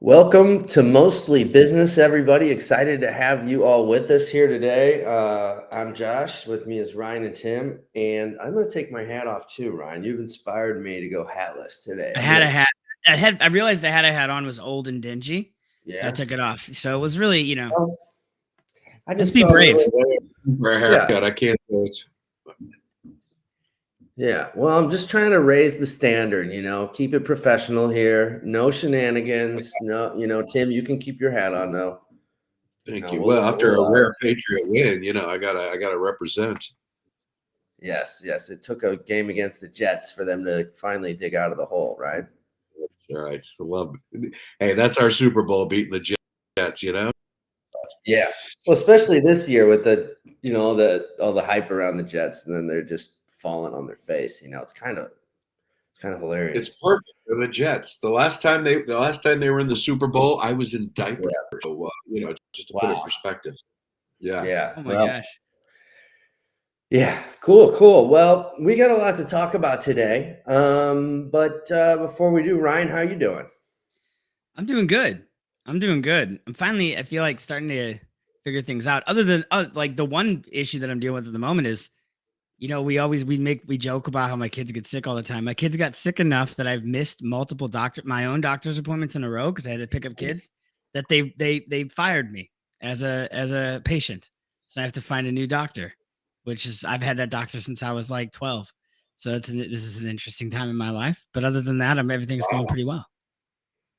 Welcome to Mostly Business, everybody. Excited to have you all with us here today. I'm Josh. With me is Ryan and Tim, and I'm going to take my hat off too, Ryan. You've inspired me to go hatless today. I had a hat. I realized the hat I had on was old and dingy, so I Yeah. took it off. So it was really, Well, I let's just be saw a brave. little. For a Yeah. haircut, I can't do it. Yeah. Well, I'm just trying to raise the standard, keep it professional here. No shenanigans. No, Tim, you can keep your hat on though. Thank No, you. Well, after a we'll rare Patriot win, I gotta represent. yes. It took a game against the Jets for them to finally dig out of the hole, right? All right, I love it. Hey, that's our Super Bowl beating the Jets. Yeah. Well, especially this year with all the hype around the Jets, and then they're just falling on their face. It's kind of hilarious. It's perfect for the Jets. The last time they were in the Super Bowl, I was in diapers. Yeah. So just to put it in Wow. perspective. Yeah. Yeah. Oh my Well, gosh. yeah. Cool. Well, we got a lot to talk about today. But before we do, Ryan, how you doing? I'm doing good. I'm finally, I feel like starting to figure things out. Other than like the one issue that I'm dealing with at the moment is, we joke about how my kids get sick all the time. My kids got sick enough that I've missed multiple my own doctor's appointments in a row because I had to pick up kids. That they fired me as a patient, so I have to find a new doctor. Which is I've had that doctor since I was like 12, so this is an interesting time in my life. But other than that, everything's going pretty well.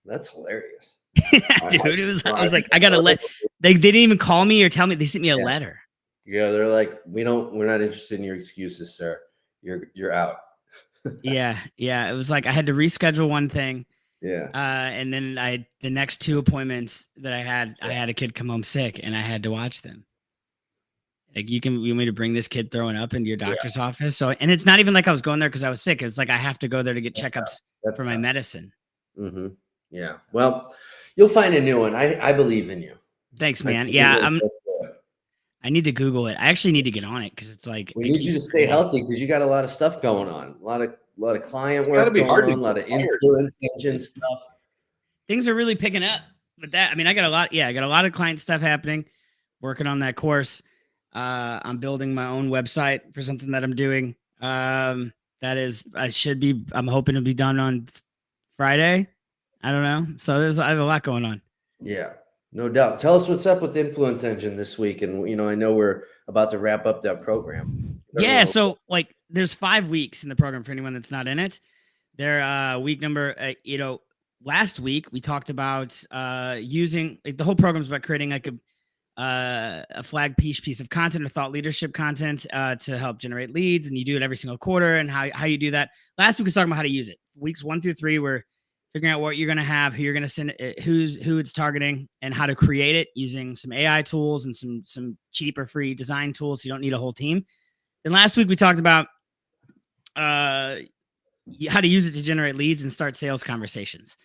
That's hilarious. Dude, I was like, I gotta they didn't even call me or tell me. They sent me a letter. Yeah, they're like, we're not interested in your excuses, sir. You're out. Yeah. It was like I had to reschedule one thing. Yeah. And then the next two appointments that I had a kid come home sick, and I had to watch them. Like, you want me to bring this kid throwing up into your doctor's office? So, and it's not even like I was going there because I was sick. It's like I have to go there to get checkups for my medicine. Mm-hmm. Yeah. Well, you'll find a new one. I believe in you. Thanks, man. Yeah, I need to Google it. I actually need to get on it because it's like we need you to stay healthy because you got a lot of stuff going on. A lot of client work going on. A lot of influence engine stuff. Things are really picking up with that. I mean, I got a lot of client stuff happening. Working on that course. I'm building my own website for something that I'm doing. I'm hoping to be done on Friday. I don't know. So I have a lot going on. Yeah, no doubt. Tell us what's up with the Influence Engine this week. And, I know we're about to wrap up that program. Yeah. So like there's 5 weeks in the program for anyone that's not in it. They're week number, last week we talked about using the whole program's about creating like a flag piece of content or thought leadership content to help generate leads, and you do it every single quarter, and how you do that. Last week we was talking about how to use it. Weeks 1 through 3 we're figuring out what you're going to have, who you're going to send it, who it's targeting, and how to create it using some AI tools and some cheap or free design tools, so you don't need a whole team. Then last week we talked about how to use it to generate leads and start sales conversations.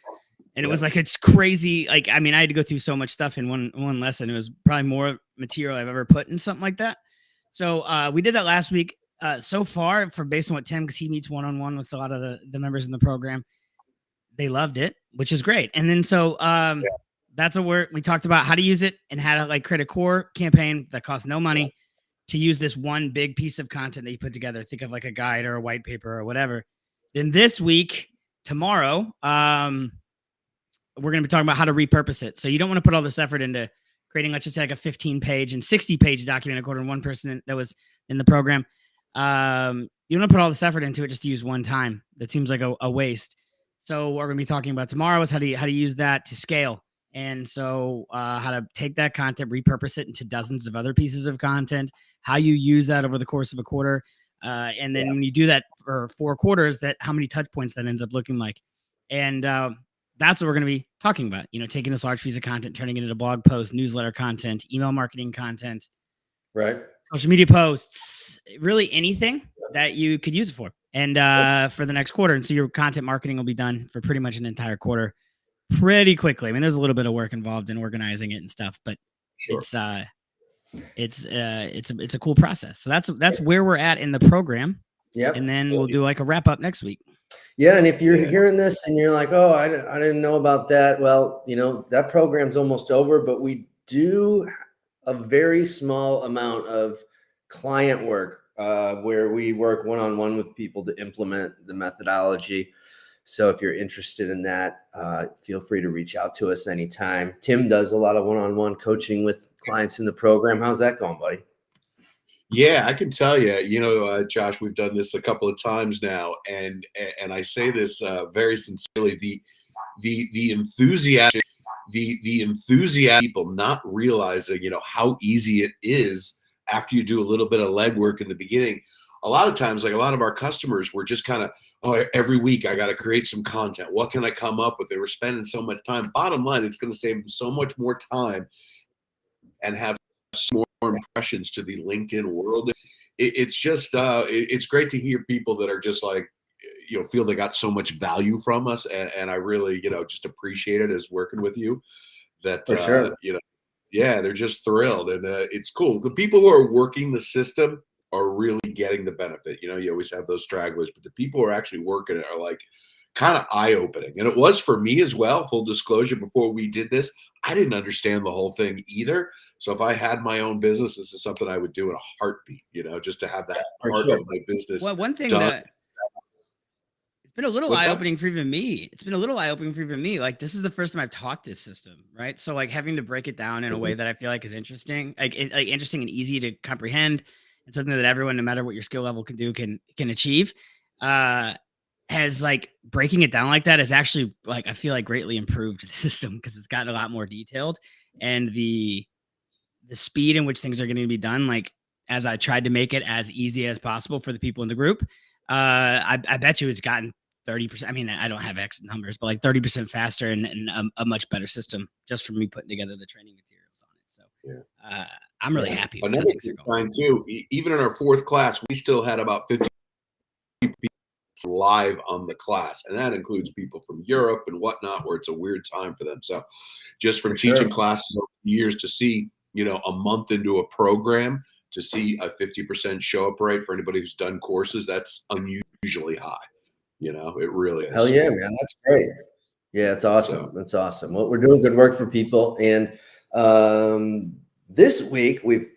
And it was like, it's crazy. Like, I mean, I had to go through so much stuff in one lesson. It was probably more material I've ever put in something like that. So we did that last week. So far, based on what Tim, because he meets one-on-one with a lot of the members in the program, they loved it, which is great. And then that's we talked about how to use it and how to like create a core campaign that costs no money to use this one big piece of content that you put together. Think of like a guide or a white paper or whatever. Then this week, tomorrow, we're going to be talking about how to repurpose it. So you don't want to put all this effort into creating, let's just say, like a 15-page and 60-page document according to one person that was in the program. You don't want to put all this effort into it just to use one time. That seems like a waste. So what we're going to be talking about tomorrow is how to use that to scale. And so how to take that content, repurpose it into dozens of other pieces of content, how you use that over the course of a quarter. And then when you do that for 4 quarters, how many touch points that ends up looking like. And that's what we're going to be talking about, taking this large piece of content, turning it into blog posts, newsletter content, email marketing content, right? Social media posts, really anything that you could use it for. And for the next quarter. And so your content marketing will be done for pretty much an entire quarter pretty quickly. I mean, there's a little bit of work involved in organizing it and stuff, but it's a cool process. So that's where we're at in the program. Yep. And then we'll do like a wrap up next week. Yeah, and if you're Yeah. hearing this and you're like, oh, I didn't know about that. Well, that program's almost over, but we do a very small amount of client work where we work one-on-one with people to implement the methodology. So if you're interested in that, feel free to reach out to us anytime. Tim does a lot of one-on-one coaching with clients in the program. How's that going, buddy? Yeah, I can tell you, Josh, we've done this a couple of times now, and I say this very sincerely. The enthusiasm, the enthusiasm, people not realizing, how easy it is after you do a little bit of legwork in the beginning. A lot of times, like a lot of our customers were just kind of, oh, every week I got to create some content. What can I come up with? They were spending so much time. Bottom line, it's going to save them so much more time and have more impressions to the LinkedIn world. It's just it's great to hear people that are just like, feel they got so much value from us, and I really, just appreciate it as working with you. That For sure. yeah, they're just thrilled, and it's cool. The people who are working the system are really getting the benefit. You always have those stragglers, but the people who are actually working it are like kind of eye-opening. And it was for me as well. Full disclosure, before we did this, I didn't understand the whole thing either. So if I had my own business, this is something I would do in a heartbeat. Just to have that For part sure. of my business Well, one thing done. that it's been a little What's that? eye-opening for even me. It's been a little eye-opening for even me. Like, this is the first time I've taught this system, right? So like having to break it down in a way that I feel like is interesting, like interesting and easy to comprehend, and something that everyone, no matter what your skill level can do, can achieve. Has like breaking it down like that has actually, like, I feel like greatly improved the system because it's gotten a lot more detailed, and the speed in which things are going to be done, like, as I tried to make it as easy as possible for the people in the group, I bet you it's gotten 30%. I mean, I don't have X numbers, but like 30% faster, and a much better system just from me putting together the training materials on it. So Yeah. I'm really Yeah. happy with how Another things are going. sign too, even in our fourth class, we still had about 50 people live on the class, and that includes people from Europe and whatnot, where it's a weird time for them. So just from For sure. teaching classes over the years to see, a month into a program, to see a 50% show up rate for anybody who's done courses, that's unusually high. It really Hell is. yeah, man. That's great. Yeah, it's awesome. So That's awesome. Well, we're doing good work for people. And this week we've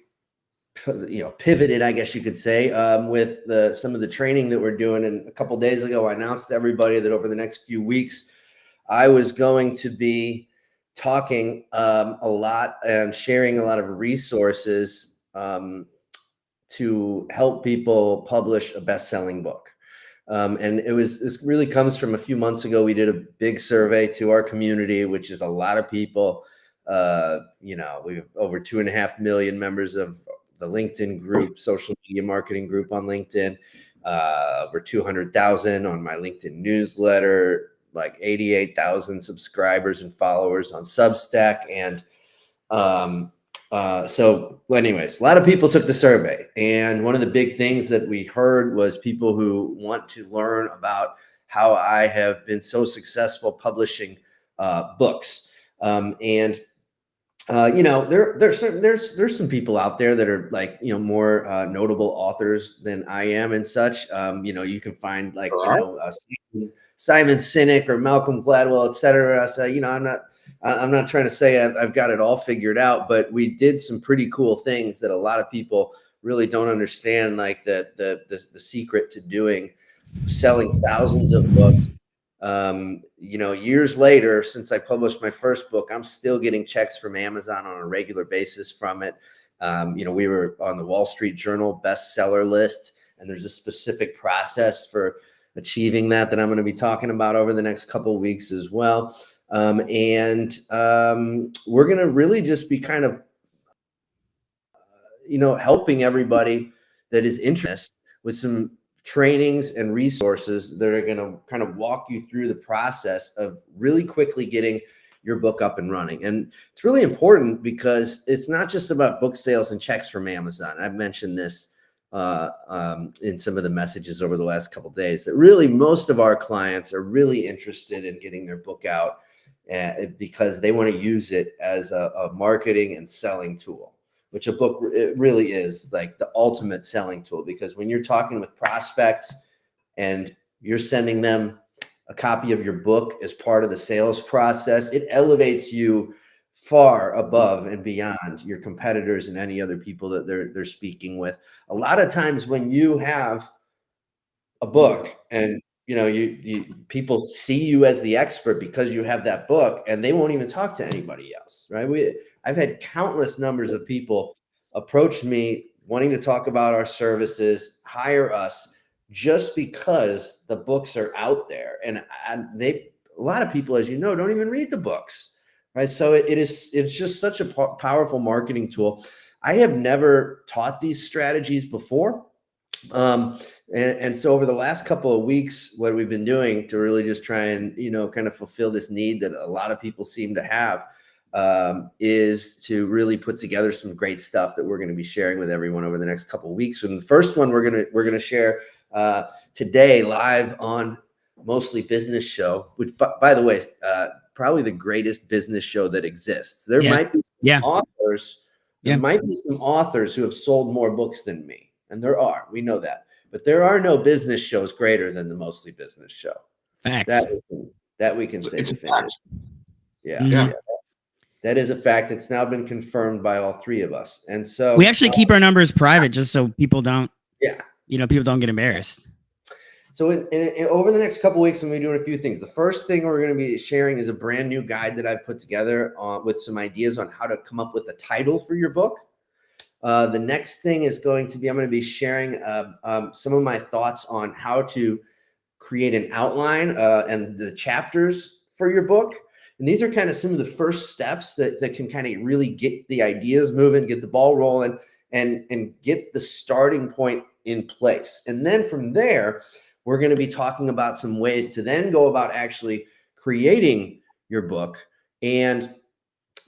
pivoted, I guess you could say, with some of the training that we're doing. And a couple days ago, I announced to everybody that over the next few weeks, I was going to be talking a lot and sharing a lot of resources to help people publish a best-selling book. And this really comes from a few months ago. We did a big survey to our community, which is a lot of people. We have over 2.5 million members of the LinkedIn group, social media marketing group on LinkedIn, over 200,000 on my LinkedIn newsletter, like 88,000 subscribers and followers on Substack. And so anyways, a lot of people took the survey, and one of the big things that we heard was people who want to learn about how I have been so successful publishing books. There's some people out there that are like, more notable authors than I am and such. You can find like, Simon Sinek or Malcolm Gladwell, et cetera. So, I'm not trying to say I've got it all figured out, but we did some pretty cool things that a lot of people really don't understand, like the secret to selling thousands of books. Years later, since I published my first book, I'm still getting checks from Amazon on a regular basis from it. We were on the Wall Street Journal bestseller list, and there's a specific process for achieving that I'm going to be talking about over the next couple of weeks as well. We're going to really just be kind of, helping everybody that is interested with some trainings and resources that are going to kind of walk you through the process of really quickly getting your book up and running. And it's really important because it's not just about book sales and checks from Amazon. I've mentioned this in some of the messages over the last couple of days, that really most of our clients are really interested in getting their book out because they want to use it as a marketing and selling tool, which a book, it really is like the ultimate selling tool. Because when you're talking with prospects and you're sending them a copy of your book as part of the sales process. It elevates you far above and beyond your competitors and any other people that they're speaking with. A lot of times when you have a book and you people see you as the expert because you have that book, and they won't even talk to anybody else, right? I've had countless numbers of people approach me wanting to talk about our services, hire us, just because the books are out there. And a lot of people, as you know, don't even read the books, right? So it's just such a powerful marketing tool. I have never taught these strategies before. And so over the last couple of weeks, what we've been doing to really just try and, kind of fulfill this need that a lot of people seem to have, is to really put together some great stuff that we're going to be sharing with everyone over the next couple of weeks. And the first one we're going to share today live on Mostly Business Show, which by the way, probably the greatest business show that exists. There might be some authors. There might be some authors who have sold more books than me. And there are, we know that, but there are no business shows greater than the Mostly Business Show. Facts. That we can say definitively. Yeah. Mhm. Yeah. That is a fact. It's now been confirmed by all three of us. And so we actually keep our numbers private just so people don't, yeah, people don't get embarrassed. So over the next couple of weeks, I'm going to be doing a few things. The first thing we're going to be sharing is a brand new guide that I've put together with some ideas on how to come up with a title for your book. The next thing is I'm going to be sharing some of my thoughts on how to create an outline and the chapters for your book. And these are kind of some of the first steps that can kind of really get the ideas moving, get the ball rolling, and get the starting point in place. And then from there, we're going to be talking about some ways to then go about actually creating your book. And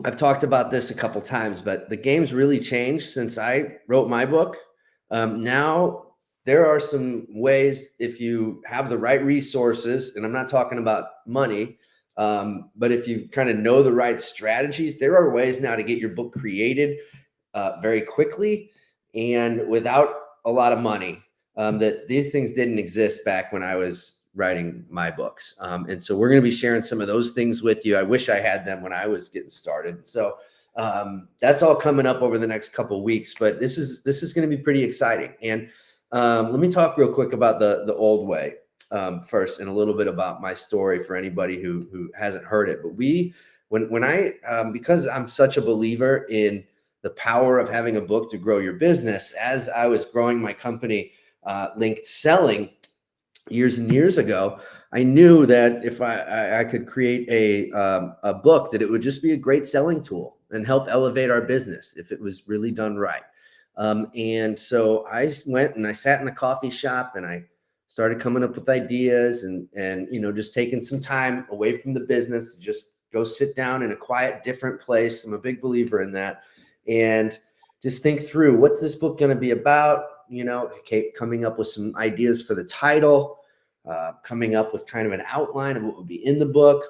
I've talked about this a couple times, but the game's really changed since I wrote my book. Now there are some ways, if you have the right resources, and I'm not talking about money, but if you kind of know the right strategies, there are ways now to get your book created very quickly and without a lot of money. That these things didn't exist back when I was writing my books. And so we're going to be sharing some of those things with you. I wish I had them when I was getting started. So that's all coming up over the next couple of weeks, but this is going to be pretty exciting. And let me talk real quick about the old way first, and a little bit about my story for anybody who hasn't heard it. But when I because I'm such a believer in the power of having a book to grow your business, as I was growing my company, Linked Selling, years and years ago, I knew that if I could create a book, that it would just be a great selling tool and help elevate our business if it was really done right. And so I went and I sat in the coffee shop and I started coming up with ideas and just taking some time away from the business, just go sit down in a quiet, different place. I'm a big believer in that. And just think through, what's this book going to be about? Coming up with some ideas for the title, coming up with kind of an outline of what would be in the book.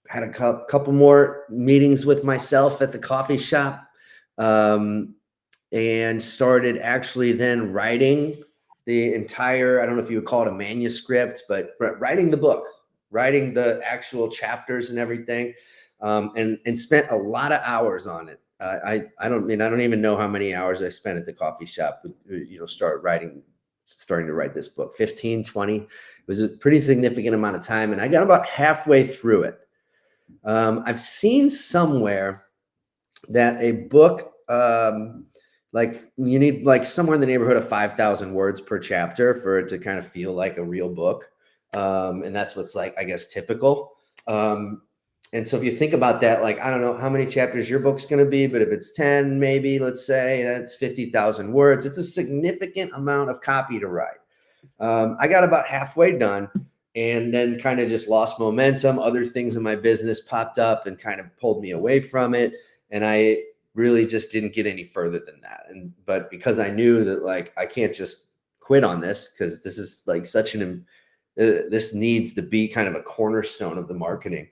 Had a couple more meetings with myself at the coffee shop, and started actually then writing the entire, I don't know if you would call it a manuscript, but writing the book, writing the actual chapters and everything, and spent a lot of hours on it. I don't even know how many hours I spent at the coffee shop, starting to write this book, 15, 20. It was a pretty significant amount of time. And I got about halfway through it. I've seen somewhere that a book, like you need like somewhere in the neighborhood of 5,000 words per chapter for it to kind of feel like a real book. And that's what's like, I guess, typical. And so if you think about that, like, I don't know how many chapters your book's going to be, but if it's 10, maybe, let's say, that's 50,000 words. It's a significant amount of copy to write. I got about halfway done and then kind of just lost momentum. Other things in my business popped up and kind of pulled me away from it. And I really just didn't get any further than that. But because I knew that, like, I can't just quit on this, because this is like this needs to be kind of a cornerstone of the marketing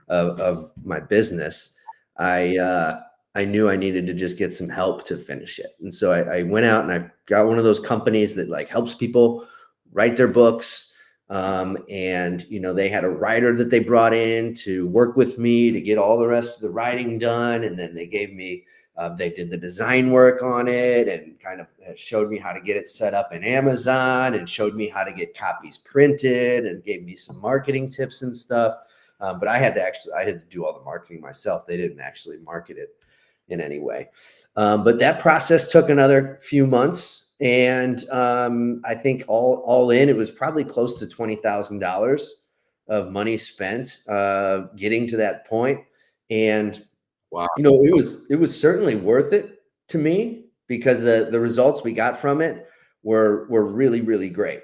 of my business. I knew I needed to just get some help to finish it. And so I went out and I got one of those companies that like helps people write their books. And, they had a writer that they brought in to work with me to get all the rest of the writing done. And then they gave me, they did the design work on it and kind of showed me how to get it set up in Amazon and showed me how to get copies printed and gave me some marketing tips and stuff. But I had to do all the marketing myself. They didn't actually market it in any way. But that process took another few months. And I think all in, it was probably close to $20,000 of money spent getting to that point. And Wow. it was certainly worth it to me because the results we got from it were really, really great.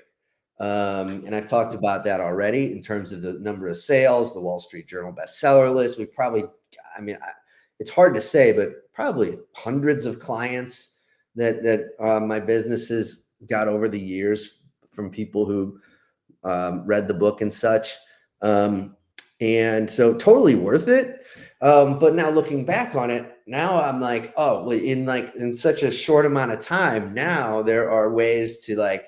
And I've talked about that already in terms of the number of sales, the Wall Street Journal bestseller list. We probably, it's hard to say, but probably hundreds of clients that my businesses got over the years from people who read the book and such. And so totally worth it. But now looking back on it, now I'm like, oh, in such a short amount of time, now there are ways to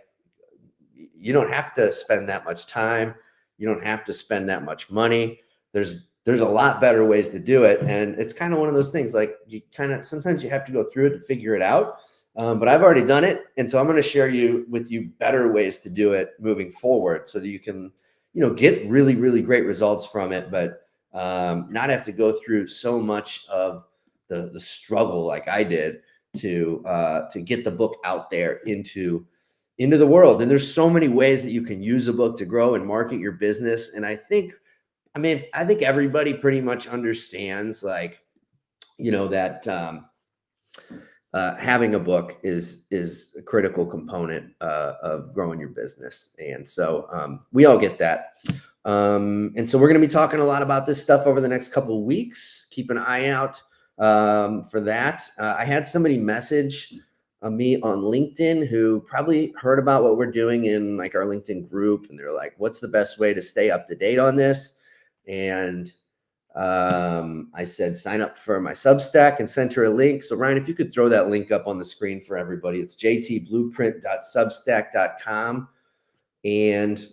you don't have to spend that much time. You don't have to spend that much money. There's a lot better ways to do it. And it's kind of one of those things, like sometimes you have to go through it to figure it out. But I've already done it. And so I'm going to share with you better ways to do it moving forward so that you can, get really, really great results from it, but not have to go through so much of the struggle like I did to get the book out there into the world. And there's so many ways that you can use a book to grow and market your business. And I think everybody pretty much understands that having a book is a critical component of growing your business. And so we all get that. And so we're going to be talking a lot about this stuff over the next couple of weeks. Keep an eye out for that. I had somebody message me on LinkedIn who probably heard about what we're doing in our LinkedIn group. And they're like, what's the best way to stay up to date on this? And I said, sign up for my Substack and sent her a link. So Ryan, if you could throw that link up on the screen for everybody, it's jtblueprint.substack.com. And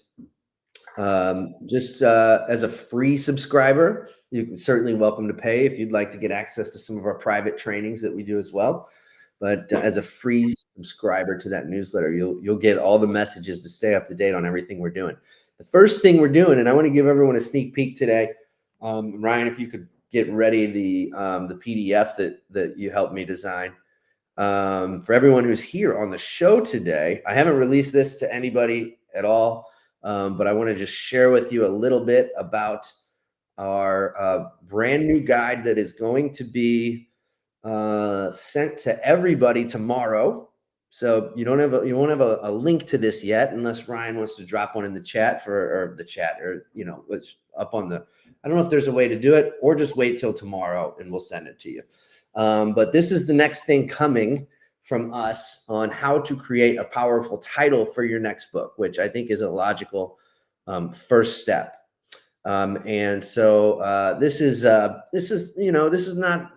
just as a free subscriber, you can certainly welcome to pay if you'd like to get access to some of our private trainings that we do as well. But as a free subscriber to that newsletter, you'll get all the messages to stay up to date on everything we're doing. The first thing we're doing, and I want to give everyone a sneak peek today. Ryan, if you could get ready the PDF that you helped me design. For everyone who's here on the show today, I haven't released this to anybody at all, but I want to just share with you a little bit about our brand new guide that is going to be sent to everybody tomorrow. So you won't have a link to this yet unless Ryan wants to drop one in the chat or it's up on the. I don't know if there's a way to do it, or just wait till tomorrow and we'll send it to you. But this is the next thing coming from us on how to create a powerful title for your next book, which I think is a logical first step. And so this is not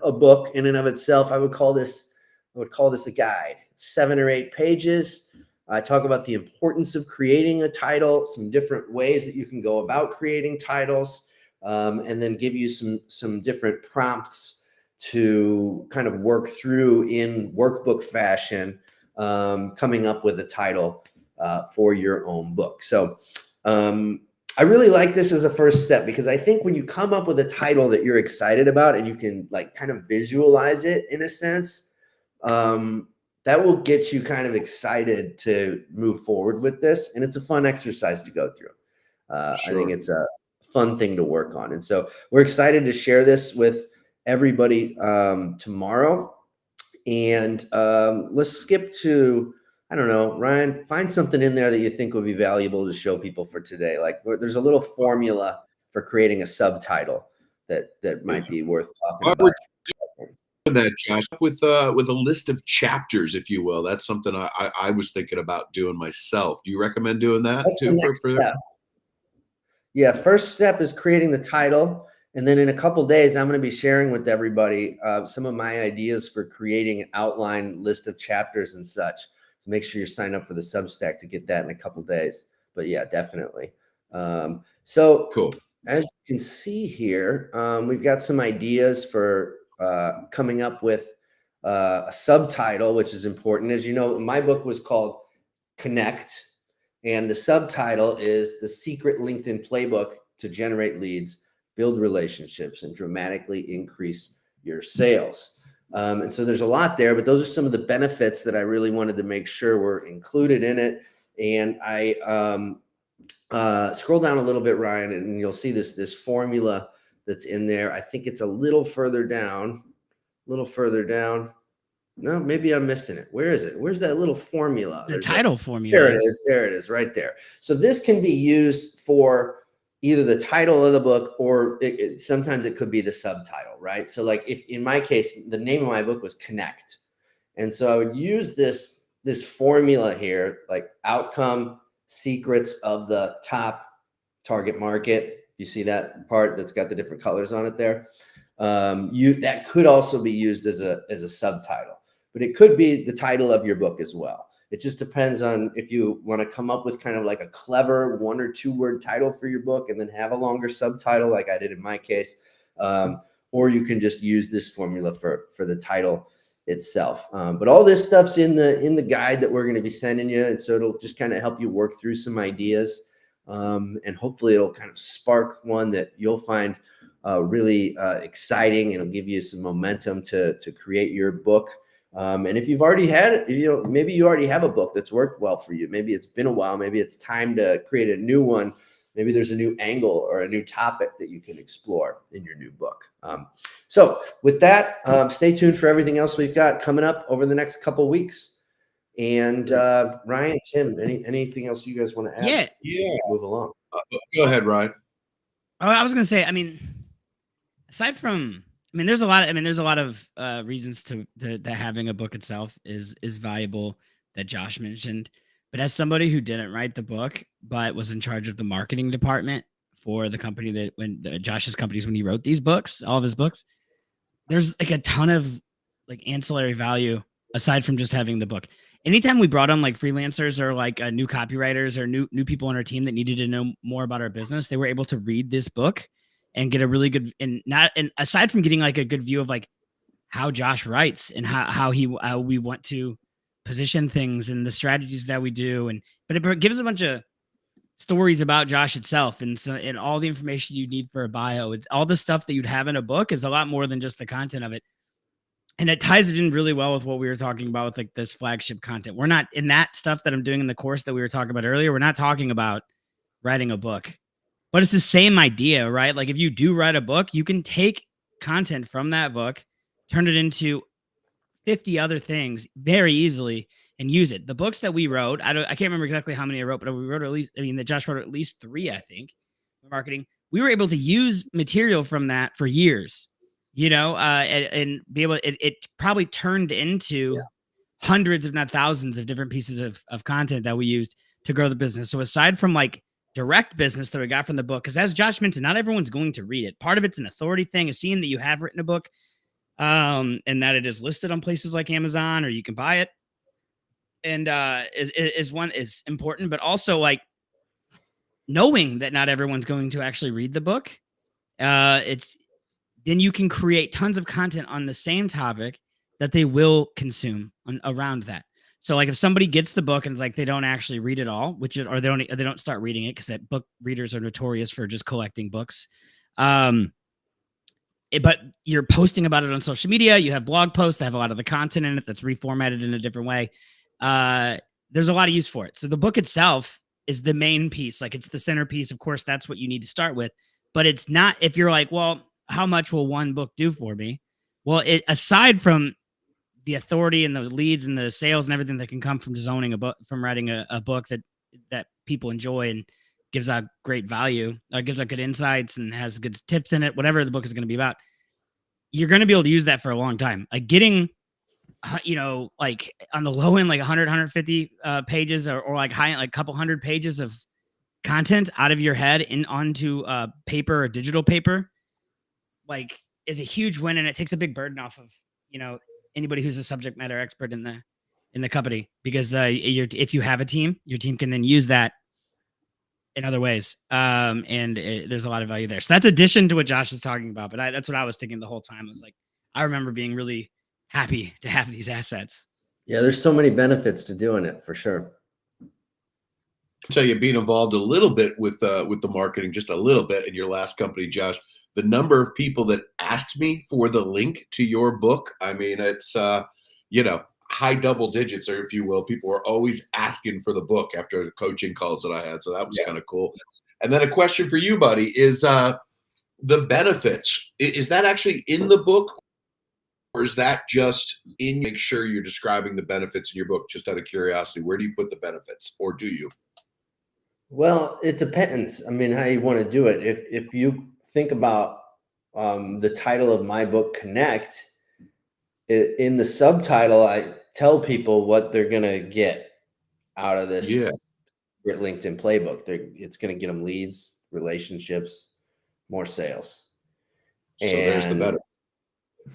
a book in and of itself. I would call this a guide. It's 7 or 8 pages. I talk about the importance of creating a title, some different ways that you can go about creating titles, and then give you some different prompts to kind of work through in workbook fashion, coming up with a title for your own book. So I really like this as a first step, because I think when you come up with a title that you're excited about and you can kind of visualize it in a sense, that will get you kind of excited to move forward with this. And it's a fun exercise to go through. Sure. I think it's a fun thing to work on. And so we're excited to share this with everybody tomorrow. And let's skip to, I don't know, Ryan, find something in there that you think would be valuable to show people for today. There's a little formula for creating a subtitle that might be worth talking about. That, Josh, with a list of chapters, if you will. That's something I was thinking about doing myself. Do you recommend doing that? That's too? For step. Yeah, first step is creating the title. And then in a couple of days, I'm going to be sharing with everybody some of my ideas for creating an outline list of chapters and such. So make sure you're signed up for the Substack to get that in a couple of days. but yeah, definitely. So Cool. as you can see here, we've got some ideas for coming up with a subtitle, which is important. As you know, my book was called Connect, and the subtitle is The Secret LinkedIn Playbook to Generate Leads, Build Relationships, and Dramatically Increase Your Sales. And so there's a lot there, but those are some of the benefits that I really wanted to make sure were included in it. And I scroll down a little bit, Ryan, and you'll see this formula that's in there. I think it's a little further down. No, maybe I'm missing it. Where is it? Where's that little formula? The title formula. There it is. There it is, right there. So this can be used for either the title of the book, or sometimes it could be the subtitle, right? So like if in my case, the name of my book was Connect. And so I would use this formula here, like outcome secrets of the top target market. You see that part that's got the different colors on it there? That could also be used as a subtitle, but it could be the title of your book as well. It just depends on if you want to come up with kind of like a clever 1 or 2 word title for your book and then have a longer subtitle like I did in my case. Or you can just use this formula for the title itself. But all this stuff's in the guide that we're going to be sending you. And so it'll just kind of help you work through some ideas. And hopefully it'll kind of spark one that you'll find really exciting, and it'll give you some momentum to create your book. And if you've already had, maybe you already have a book that's worked well for you. Maybe it's been a while. Maybe it's time to create a new one. Maybe there's a new angle or a new topic that you can explore in your new book. So with that, stay tuned for everything else we've got coming up over the next couple weeks. And Ryan, Tim, anything else you guys want to add? Yeah. Move along. Go ahead, Ryan. Oh, I was going to say, aside from, there's a lot of reasons to having a book itself is valuable that Josh mentioned. But as somebody who didn't write the book, but was in charge of the marketing department for the company Josh's companies, when he wrote these books, all of his books, there's like a ton of like ancillary value aside from just having the book. Anytime we brought on like freelancers or like new copywriters or new people on our team that needed to know more about our business, they were able to read this book and get a really good, and aside from getting like a good view of like how Josh writes and how we want to position things and the strategies that we do. But it gives a bunch of stories about Josh itself, and all the information you need for a bio. It's all the stuff that you'd have in a book is a lot more than just the content of it. And it ties it in really well with what we were talking about with like this flagship content. We're not in that stuff that I'm doing in the course that we were talking about earlier. We're not talking about writing a book, but it's the same idea, right? Like if you do write a book, you can take content from that book, turn it into 50 other things very easily and use it. The books that we wrote, I can't remember exactly how many I wrote, but we wrote that Josh wrote at least 3, I think, for marketing. We were able to use material from that for years, and be able, it probably turned into hundreds, if not thousands of different pieces of content that we used to grow the business. So aside from like direct business that we got from the book, because as Josh mentioned, not everyone's going to read it. Part of it's an authority thing, is seeing that you have written a book, and that it is listed on places like Amazon or you can buy it, and is important, but also like knowing that not everyone's going to actually read the book. Then you can create tons of content on the same topic that they will consume around that. So like if somebody gets the book and it's like they don't actually read it all, or they don't start reading it, because that book readers are notorious for just collecting books. But you're posting about it on social media. You have blog posts that have a lot of the content in it that's reformatted in a different way. There's a lot of use for it. So the book itself is the main piece. Like it's the centerpiece. Of course, that's what you need to start with. But it's not, if you're like, well, how much will one book do for me? Well, aside from the authority and the leads and the sales and everything that can come from just owning a book, from writing a book that people enjoy and gives out great value, gives out good insights and has good tips in it, whatever the book is going to be about, you're going to be able to use that for a long time. Like getting, like on the low end, like 100, 150 pages or like high end, like a couple hundred pages of content out of your head onto paper or digital paper, like is a huge win. And it takes a big burden off of, anybody who's a subject matter expert in the company, because if you have a team, your team can then use that in other ways. There's a lot of value there. So that's addition to what Josh is talking about. But that's what I was thinking the whole time. I was like, I remember being really happy to have these assets. Yeah, there's so many benefits to doing it for sure. Tell you, being involved a little bit with the marketing, just a little bit in your last company, Josh, the number of people that asked me for the link to your book, I mean, it's high double digits, or if you will. People were always asking for the book after the coaching calls that I had, so that was kind of cool. And then a question for you, buddy, is the benefits. Is that actually in the book, or is that just in? Make sure you're describing the benefits in your book. Just out of curiosity, where do you put the benefits, or do you? Well, it depends. I mean, how you want to do it. If you think about the title of my book, Connect, in the subtitle, I tell people what they're going to get out of this LinkedIn playbook. It's going to get them leads, relationships, more sales. So there's the benefit.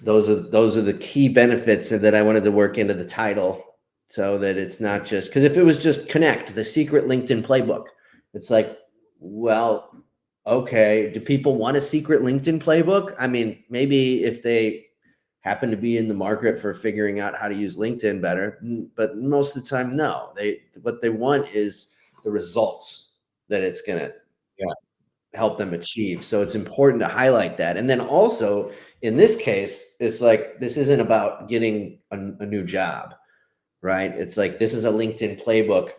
Those are the key benefits that I wanted to work into the title, so that it's not just, because if it was just Connect, the secret LinkedIn playbook, it's like, well, okay, do people want a secret LinkedIn playbook? I mean, maybe if they happen to be in the market for figuring out how to use LinkedIn better, but most of the time, no. What they want is the results that it's going to help them achieve. So it's important to highlight that. And then also in this case, it's like, this isn't about getting a new job, right? It's like, this is a LinkedIn playbook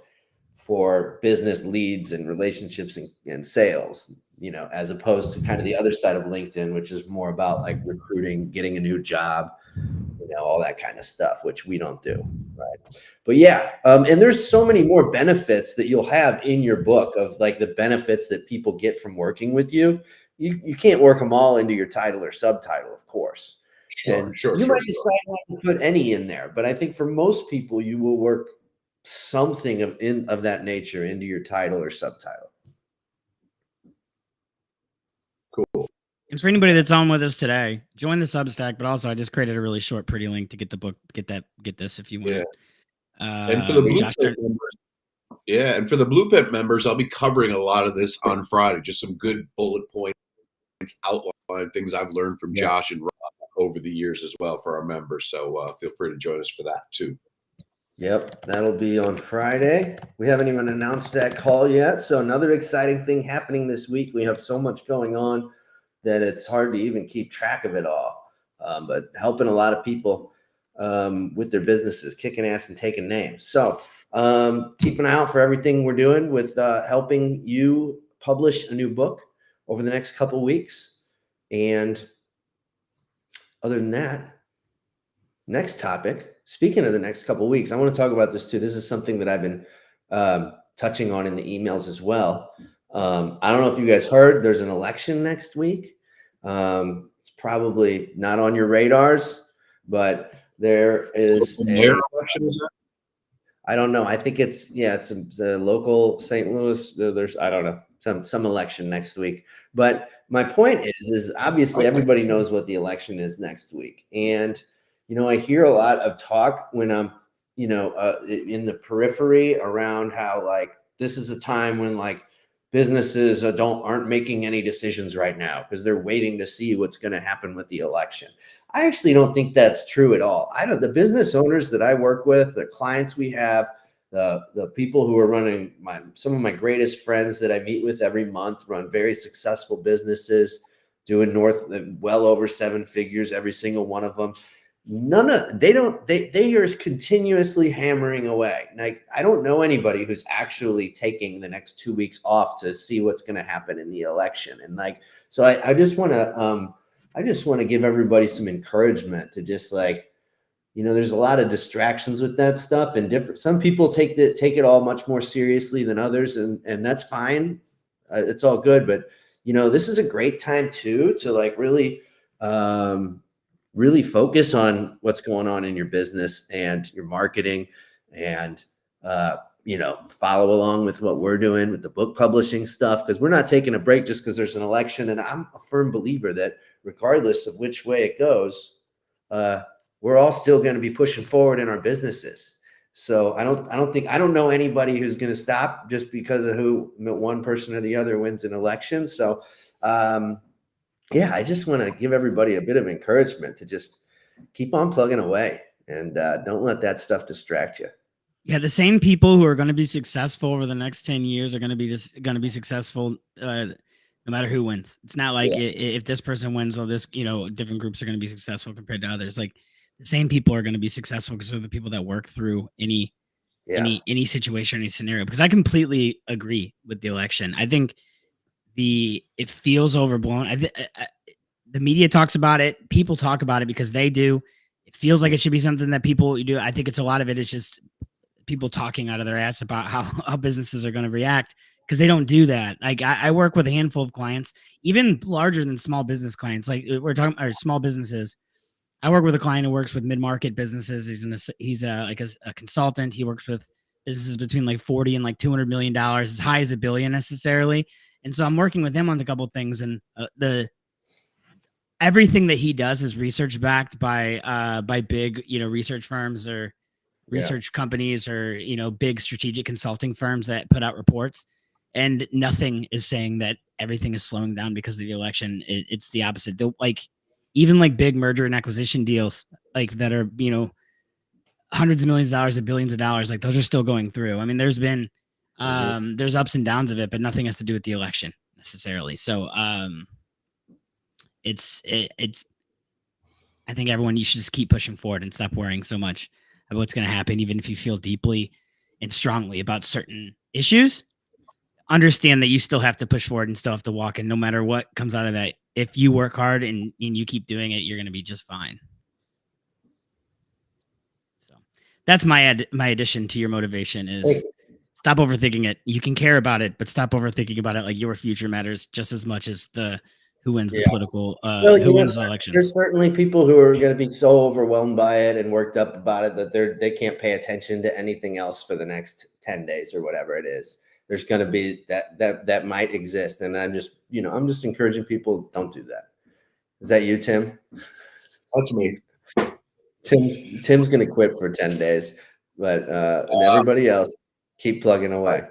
for business leads and relationships and sales, as opposed to kind of the other side of LinkedIn, which is more about like recruiting, getting a new job, all that kind of stuff, which we don't do, right? But yeah, and there's so many more benefits that you'll have in your book, of like the benefits that people get from working with you. You can't work them all into your title or subtitle, of course. Sure. You might decide not to put any in there, but I think for most people, you will work something of that nature into your title or subtitle. Cool. And for anybody that's on with us today, join the Substack. But also, I just created a really short, pretty link to get the book. Get this if you want. Yeah. And for the Blueprint members, and for the Blueprint members, I'll be covering a lot of this on Friday. Just some good bullet points, outline things I've learned from Josh and Rob over the years as well for our members. So feel free to join us for that too. Yep, that'll be on Friday. We haven't even announced that call yet. So another exciting thing happening this week. We have so much going on that it's hard to even keep track of it all. But helping a lot of people with their businesses, kicking ass and taking names. So keep an eye out for everything we're doing with helping you publish a new book over the next couple of weeks. And other than that, next topic. Speaking of the next couple of weeks, I want to talk about this too. This is something that I've been touching on in the emails as well. I don't know if you guys heard, there's an election next week. It's probably not on your radars, but there is I don't know. I think it's a local St. Louis. There's, I don't know, some election next week. But my point is obviously everybody knows what the election is next week. And I hear a lot of talk when I'm, in the periphery around how like this is a time when like businesses aren't making any decisions right now because they're waiting to see what's going to happen with the election. I actually don't think that's true at all. The business owners that I work with, the clients we have, the people who are running some of my greatest friends that I meet with every month run very successful businesses, doing well over 7 figures, every single one of them. They are continuously hammering away. Like, I don't know anybody who's actually taking the next 2 weeks off to see what's going to happen in the election. And so I just want to give everybody some encouragement to just there's a lot of distractions with that stuff, and some people take it all much more seriously than others. And that's fine. It's all good. But, this is a great time too, to really focus on what's going on in your business and your marketing, and follow along with what we're doing with the book publishing stuff, because we're not taking a break just because there's an election. And I'm a firm believer that regardless of which way it goes, we're all still going to be pushing forward in our businesses. So I don't know anybody who's going to stop just because of who one person or the other wins an election. So, yeah, I just want to give everybody a bit of encouragement to just keep on plugging away and don't let that stuff distract you. Yeah, the same people who are going to be successful over the next 10 years are going to be successful no matter who wins. It's not like if this person wins, or this, different groups are going to be successful compared to others. Like the same people are going to be successful because they're the people that work through any situation, any scenario. Because I completely agree with the election. I think it feels overblown. The media talks about it. People talk about it because they do. It feels like it should be something that people do. I think it's a lot of it is just people talking out of their ass about how businesses are going to react, because they don't do that. Like I work with a handful of clients, even larger than small business clients. Like we're talking about small businesses. I work with a client who works with mid-market businesses. He's a consultant. He works with businesses between like 40 and like $200 million, as high as $1 billion necessarily. And so I'm working with him on a couple of things, and everything that he does is research backed by big, research firms or research companies, or, big strategic consulting firms that put out reports, and nothing is saying that everything is slowing down because of the election. It's the opposite. Even like big merger and acquisition deals, like that are, hundreds of millions of dollars and billions of dollars, like those are still going through. I mean, there's been, there's ups and downs of it, but nothing has to do with the election necessarily. So, it's I think you should just keep pushing forward and stop worrying so much about what's going to happen. Even if you feel deeply and strongly about certain issues, understand that you still have to push forward and still have to walk. And no matter what comes out of that, if you work hard and you keep doing it, you're going to be just fine. So that's my addition to your motivation is stop overthinking it. You can care about it, but stop overthinking about it. Like your future matters just as much as who wins the political, who wins the elections. There's certainly people who are going to be so overwhelmed by it and worked up about it that they can't pay attention to anything else for the next 10 days or whatever it is. There's going to be that might exist. And I'm just encouraging people, don't do that. Is that you, Tim? That's me. Tim's going to quit for 10 days, but and everybody else keep plugging away.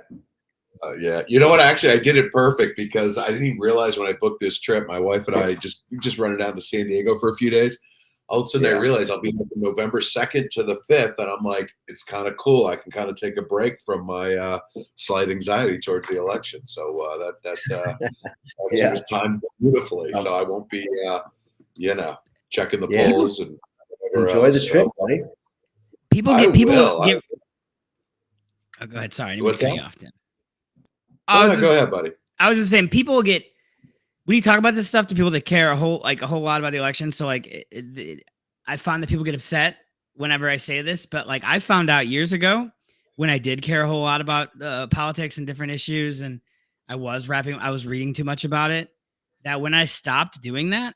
Yeah. You know what? Actually, I did it perfect because I didn't even realize when I booked this trip, my wife and I just running down to San Diego for a few days. All of a sudden, I realized I'll be here from November 2nd to the 5th. And I'm like, it's kind of cool. I can kind of take a break from my slight anxiety towards the election. So that was timed beautifully. So I won't be, checking the polls and enjoy the trip, buddy. People get. Oh, go ahead. Sorry, I didn't mean to cut you off, Tim. Go ahead, buddy. I was just saying, people get, when you talk about this stuff to people that care a whole lot about the election. So like, I found that people get upset whenever I say this, but like I found out years ago when I did care a whole lot about politics and different issues, and I was reading too much about it, that when I stopped doing that,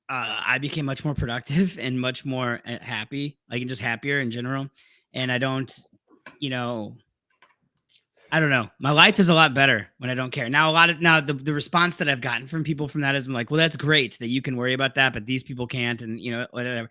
I became much more productive and much more happy, like just happier in general. And I don't, I don't know. My life is a lot better when I don't care. Now, the response that I've gotten from people from that is I'm like, well, that's great that you can worry about that, but these people can't, and whatever.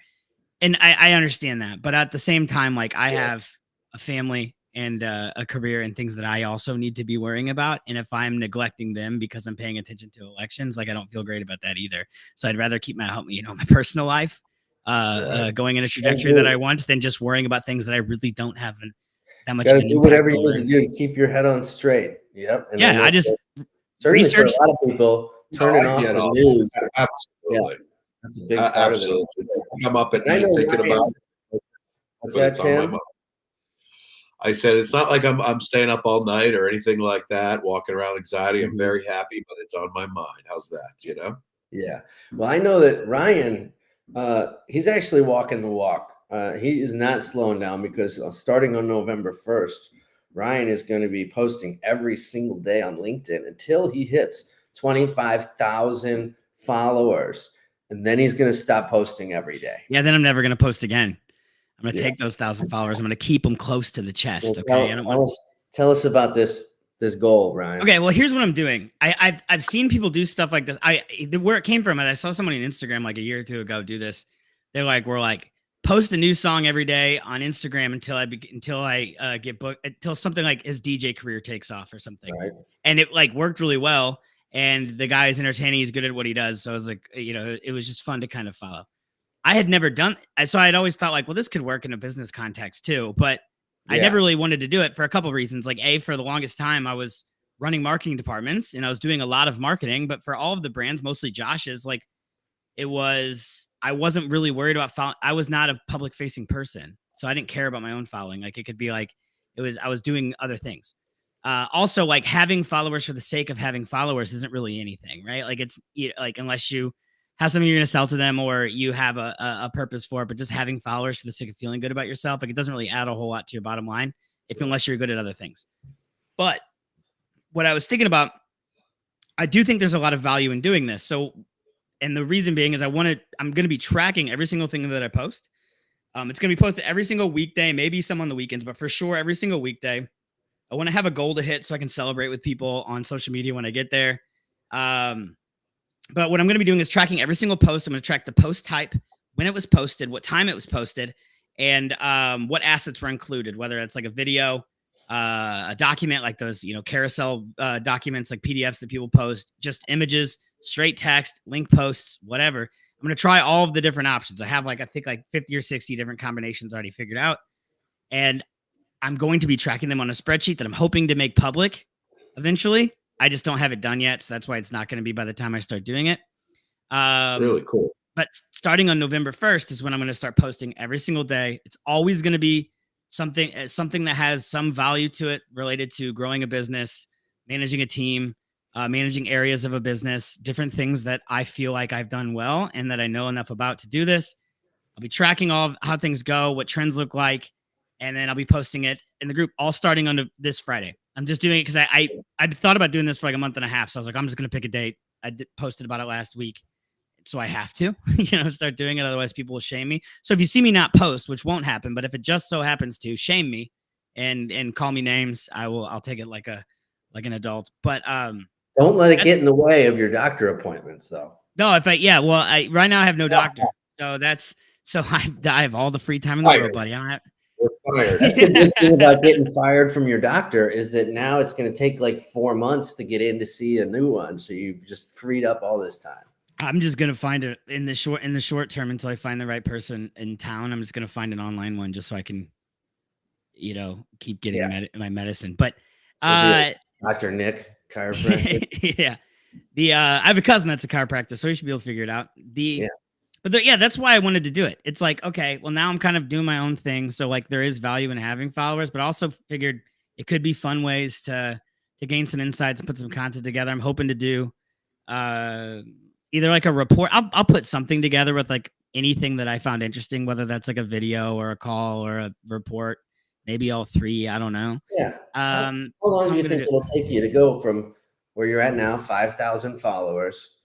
And I understand that, but at the same time, like I have a family and a career and things that I also need to be worrying about. And if I'm neglecting them because I'm paying attention to elections, like I don't feel great about that either. So I'd rather keep my personal life going in a trajectory that I want than just worrying about things that I really don't have that much. Got to do whatever you need to do to keep your head on straight. Yep. And I just research. For a lot of people, turning off the news. Absolutely. That's a big part of it. Come up at night thinking about it. What's that, Tim? I said, it's not like I'm staying up all night or anything like that, walking around anxiety. I'm very happy, but it's on my mind. How's that, Yeah. Well, I know that Ryan, he's actually walking the walk. He is not slowing down because starting on November 1st, Ryan is going to be posting every single day on LinkedIn until he hits 25,000 followers. And then he's going to stop posting every day. Yeah, then I'm never going to post again. I'm going to take those 1,000 followers. I'm going to keep them close to the chest. Well, okay. Tell us about this goal, Ryan. Okay. Well, here's what I'm doing. I've seen people do stuff like this. Where it came from, and I saw someone on Instagram like a year or two ago do this. We're like, post a new song every day on Instagram until I get booked, until something like his DJ career takes off or something. Right. And it like worked really well. And the guy is entertaining. He's good at what he does. So I was like, it was just fun to kind of follow. I had never done, so I'd always thought like, well, this could work in a business context too, but I never really wanted to do it for a couple of reasons. Like for the longest time, I was running marketing departments and I was doing a lot of marketing, but for all of the brands, mostly Josh's, like I wasn't really worried about following. I was not a public facing person. So I didn't care about my own following. Like it could be like, I was doing other things. Also like having followers for the sake of having followers isn't really anything, right? Like it's like, unless you have something you're going to sell to them or you have a purpose for it, but just having followers for the sake of feeling good about yourself, like it doesn't really add a whole lot to your bottom line unless you're good at other things. But what I was thinking about, I do think there's a lot of value in doing this. So, and the reason being is I'm going to be tracking every single thing that I post. It's going to be posted every single weekday, maybe some on the weekends, but for sure every single weekday. I want to have a goal to hit so I can celebrate with people on social media when I get there. But what I'm going to be doing is tracking every single post. I'm going to track the post type, when it was posted, what time it was posted, and what assets were included, whether it's like a video, a document like those, carousel documents, like PDFs that people post, just images, straight text, link posts, whatever. I'm going to try all of the different options. I have I think 50 or 60 different combinations already figured out. And I'm going to be tracking them on a spreadsheet that I'm hoping to make public eventually. I just don't have it done yet. So that's why it's not going to be by the time I start doing it. Really cool. But starting on November 1st is when I'm going to start posting every single day. It's always going to be something that has some value to it related to growing a business, managing a team, managing areas of a business, different things that I feel like I've done well and that I know enough about to do this. I'll be tracking all of how things go, what trends look like, and then I'll be posting it in the group all starting on this Friday. I'm just doing it because I'd thought about doing this for like a month and a half. So I was like, I'm just going to pick a date. Posted about it last week. So I have to, start doing it. Otherwise people will shame me. So if you see me not post, which won't happen, but if it just so happens to, shame me and call me names, I'll take it like an adult. But don't let it get in the way of your doctor appointments though. No, right now I have no doctor. So I have all the free time in the world, buddy. I don't have. We're fired. That's the good thing about getting fired from your doctor is that now it's going to take like 4 months to get in to see a new one. So you just freed up all this time. I'm just going to find it in the short term until I find the right person in town. I'm just going to find an online one just so I can, keep getting my medicine. But Dr. Nick, chiropractor. Yeah. I have a cousin that's a chiropractor, so he should be able to figure it out. But that's why I wanted to do it. It's like, okay, well, now I'm kind of doing my own thing. So like there is value in having followers, but also figured it could be fun ways to gain some insights and put some content together. I'm hoping to do either like a report. I'll put something together with like anything that I found interesting, whether that's like a video or a call or a report, maybe all three. I don't know. Yeah. How long do you think it'll take you to go from where you're at now, 5,000 followers,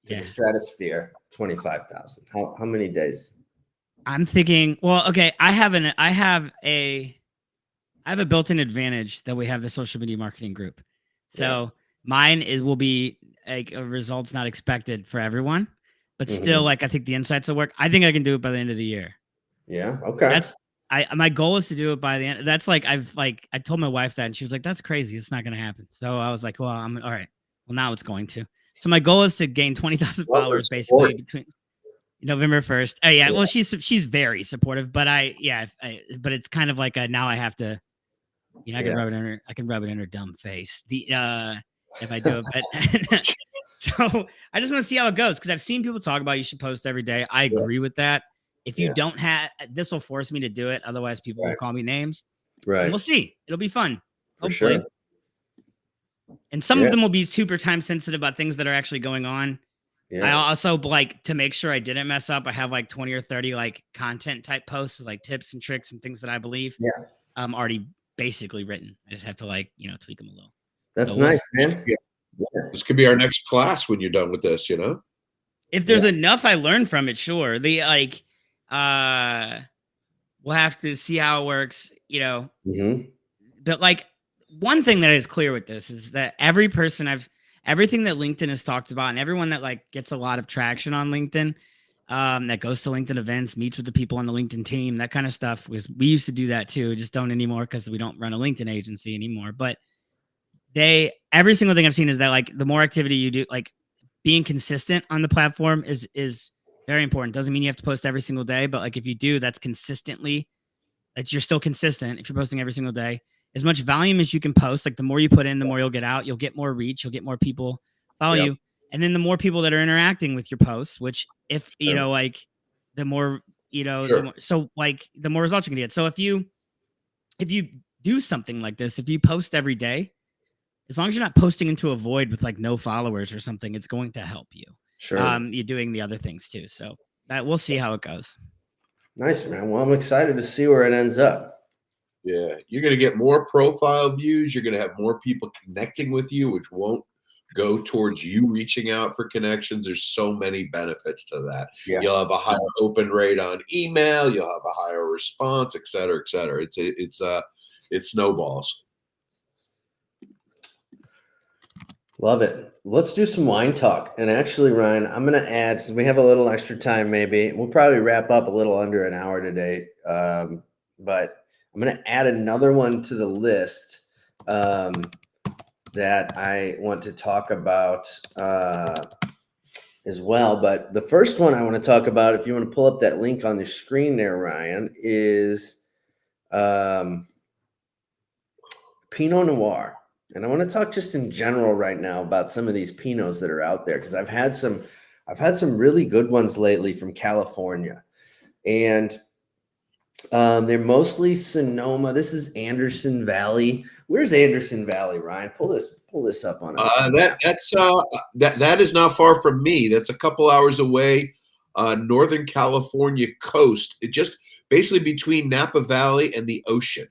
to the stratosphere, 25,000? How many days? I'm thinking, well, okay, I have a built-in advantage that we have the social media marketing group. So mine will be like a results not expected for everyone, but still like I think the insights will work. I think I can do it by the end of the year. Yeah. Okay. My goal is to do it by the end. That's like I told my wife that and she was like, that's crazy. It's not going to happen. So I was like, well, I'm all right. Well, now it's going to. So my goal is to gain 20,000 followers basically between November 1st. Oh yeah. Well, she's very supportive, but but it's kind of like now I have to, I can rub it in her dumb face. If I do it, but so I just want to see how it goes. Cause I've seen people talk about, you should post every day. I agree with that. If you don't have, this will force me to do it. Otherwise people will call me names. Right. And we'll see. It'll be fun. Hopefully. Sure. And some of them will be super time sensitive about things that are actually going on. Yeah. I also like to make sure I didn't mess up. I have like 20 or 30 like content type posts with like tips and tricks and things that I believe already basically written. I just have to like, tweak them a little. That's nice, man. Yeah. This could be our next class when you're done with this, If there's enough I learned from it, sure. We'll have to see how it works, But like one thing that is clear with this is that everything that LinkedIn has talked about and everyone that like gets a lot of traction on LinkedIn that goes to LinkedIn events, meets with the people on the LinkedIn team, that kind of stuff. Was we used to do that too, just don't anymore because we don't run a LinkedIn agency anymore. But every single thing I've seen is that like the more activity you do, like being consistent on the platform is very important. Doesn't mean you have to post every single day, but like if you do, that's consistently, that you're still consistent. If you're posting every single day, as much volume as you can post, like the more you put in, the more you'll get out. You'll get more reach. You'll get more people follow Yep. you, and then the more people that are interacting with your posts. Which, if you know, like the more Sure. so like the more results you can get. So if you do something like this, if you post every day, as long as you're not posting into a void with like no followers or something, it's going to help you. Sure. You're doing the other things too. So that we'll see how it goes. Nice, man. Well, I'm excited to see where it ends up. Yeah, you're going to get more profile views. You're going to have more people connecting with you, which won't go towards you reaching out for connections. There's so many benefits to that. Yeah. You'll have a higher open rate on email. You'll have a higher response, et cetera, et cetera. It snowballs. Love it. Let's do some wine talk. And actually, Ryan, I'm going to add, since we have a little extra time, maybe we'll probably wrap up a little under an hour today. But I'm going to add another one to the list that I want to talk about as well. But the first one I want to talk about, if you want to pull up that link on the screen there, Ryan, is Pinot Noir. And I want to talk just in general right now about some of these Pinots that are out there, because I've had some really good ones lately from California, and they're mostly Sonoma. This is Anderson Valley. Where's Anderson Valley, Ryan? Pull this up on That is not far from me. That's a couple hours away, Northern California coast. It just basically between Napa Valley and the ocean,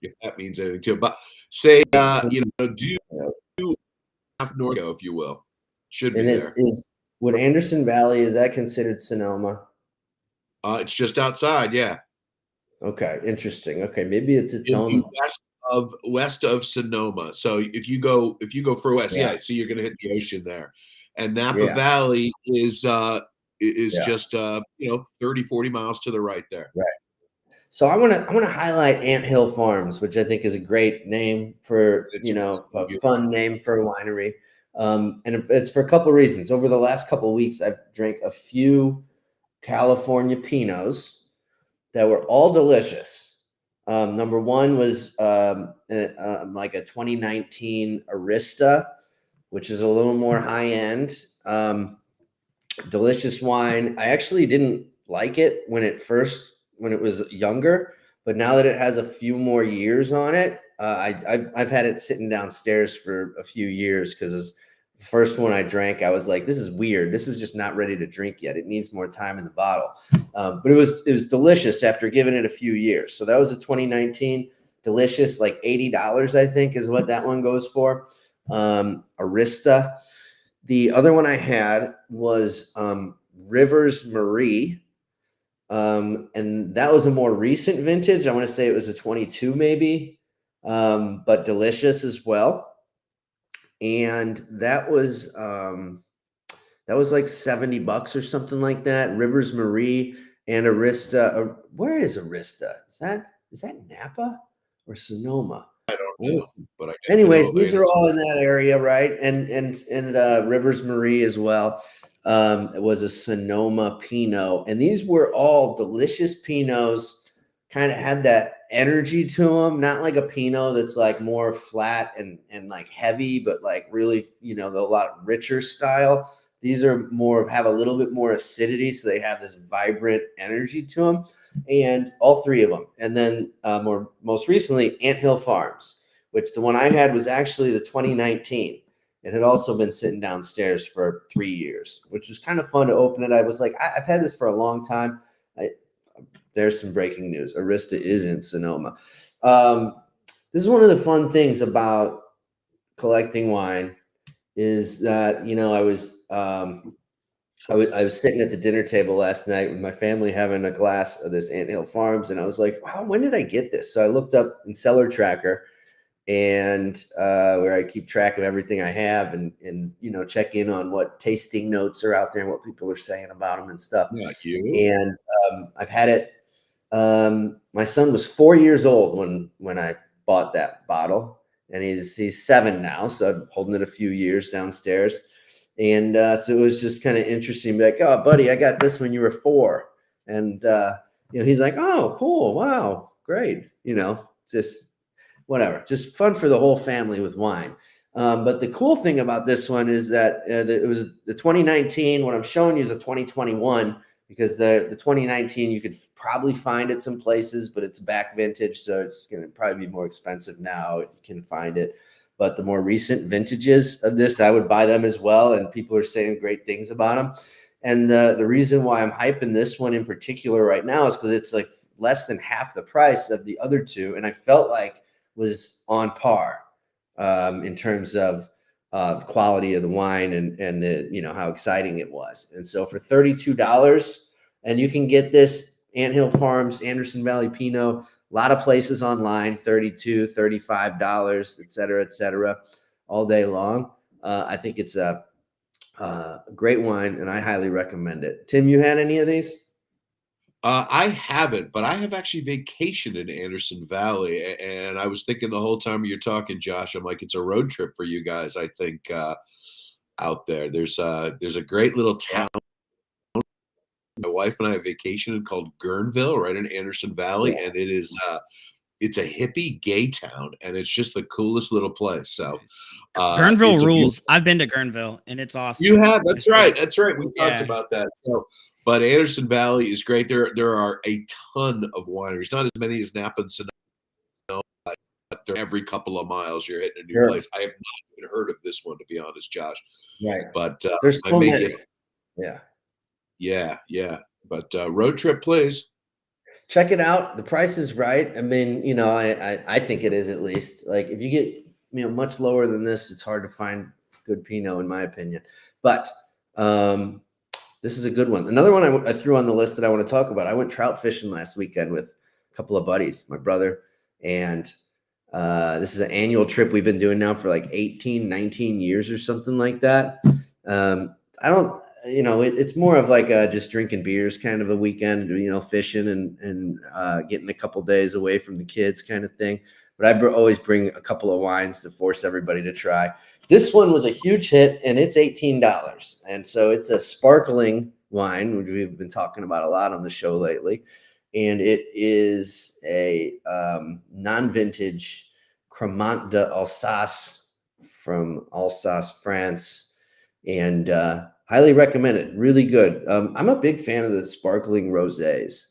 if that means anything to you. But say, do half north, if you will. Should be there. Would Anderson Valley, is that considered Sonoma? It's just outside, yeah. Okay, interesting. Okay, maybe it's its own west of Sonoma. So if you go for west, so you're going to hit the ocean there, and Napa Valley is just 30, 40 miles to the right there. Right. So I want to highlight Ant Hill Farms, which I think is a great name for a fun name for a winery, and it's for a couple of reasons. Over the last couple of weeks, I've drank a few California Pinots that were all delicious. Number one was like a 2019 Arista, which is a little more high end. Delicious wine. I actually didn't like it when it was younger, but now that it has a few more years on it, I've had it sitting downstairs for a few years, because the first one I drank, I was like, this is weird. This is just not ready to drink yet. It needs more time in the bottle. But it was delicious after giving it a few years. So that was a 2019 delicious, like $80, I think is what that one goes for. Arista. The other one I had was Rivers Marie. And that was a more recent vintage. I want to say it was a 22 maybe, but delicious as well. And that was like $70 or something like that. Rivers Marie and Arista. Where is Arista? Is that Napa or Sonoma? I don't know, but anyways, these are all in that area, right? And Rivers Marie as well. It was a Sonoma Pinot, and these were all delicious Pinots. Kind of had that energy to them, not like a Pinot that's like more flat and like heavy, but like really, a lot richer style. These are have a little bit more acidity, so they have this vibrant energy to them, and all three of them. And then most recently, Ant Hill Farms, which the one I had was actually the 2019. It had also been sitting downstairs for 3 years, which was kind of fun to open it. I was like, I've had this for a long time. There's some breaking news. Arista is in Sonoma. This is one of the fun things about collecting wine, is that I was sitting at the dinner table last night with my family having a glass of this Ant Hill Farms, and I was like, wow, when did I get this? So I looked up in Cellar Tracker, and where I keep track of everything I have and check in on what tasting notes are out there and what people are saying about them and stuff. Yeah, you. And I've had it. My son was 4 years old when I bought that bottle, and he's 7 now, so I'm holding it a few years downstairs. And so it was just kind of interesting, to be like, oh, buddy, I got this when you were 4, and he's like, oh, cool, wow, great, just whatever, just fun for the whole family with wine. But the cool thing about this one is that it was the 2019. What I'm showing you is a 2021, because the 2019 you could probably find it some places, but it's back vintage, so it's going to probably be more expensive now if you can find it. But the more recent vintages of this, I would buy them as well, and people are saying great things about them. And the reason why I'm hyping this one in particular right now is because it's like less than half the price of the other two, and I felt like was on par in terms of the quality of the wine and the, how exciting it was. And so for $32, and you can get this Anthill Farms, Anderson Valley Pinot, a lot of places online, $32, $35, et cetera, all day long. I think it's a great wine, and I highly recommend it. Tim, you had any of these? I haven't, but I have actually vacationed in Anderson Valley, and I was thinking the whole time you're talking, Josh, I'm like, it's a road trip for you guys. I think out there, there's a great little town. My wife and I have vacationed called Guerneville, right in Anderson Valley, Yeah. and it's a hippie gay town, and it's just the coolest little place. So Guerneville it's a rules. I've been to Guerneville, and it's awesome. You have, that's right. That's right. We talked Yeah. about that. So, but Anderson Valley is great. There are a ton of wineries, not as many as Napa and Sonoma, but every couple of miles you're hitting a new place. I have not even heard of this one, to be honest, Josh. Right. But There's I so may many. get. Yeah. Yeah. But road trip, please. Check it out. The price is right. I mean, I think it is, at least. Like, if you get much lower than this, it's hard to find good Pinot, in my opinion. But this is a good one. Another one I threw on the list that I want to talk about. I went trout fishing last weekend with a couple of buddies, my brother, and this is an annual trip we've been doing now for like 18, 19 years or something like that. I don't, it's more of like just drinking beers kind of a weekend, fishing and getting a couple days away from the kids kind of thing. But I always bring a couple of wines to force everybody to try. This one was a huge hit, and it's $18. And so it's a sparkling wine, which we've been talking about a lot on the show lately. And it is a non-vintage Cremant d'Alsace from Alsace, France. And highly recommend it. Really good. I'm a big fan of the sparkling rosés.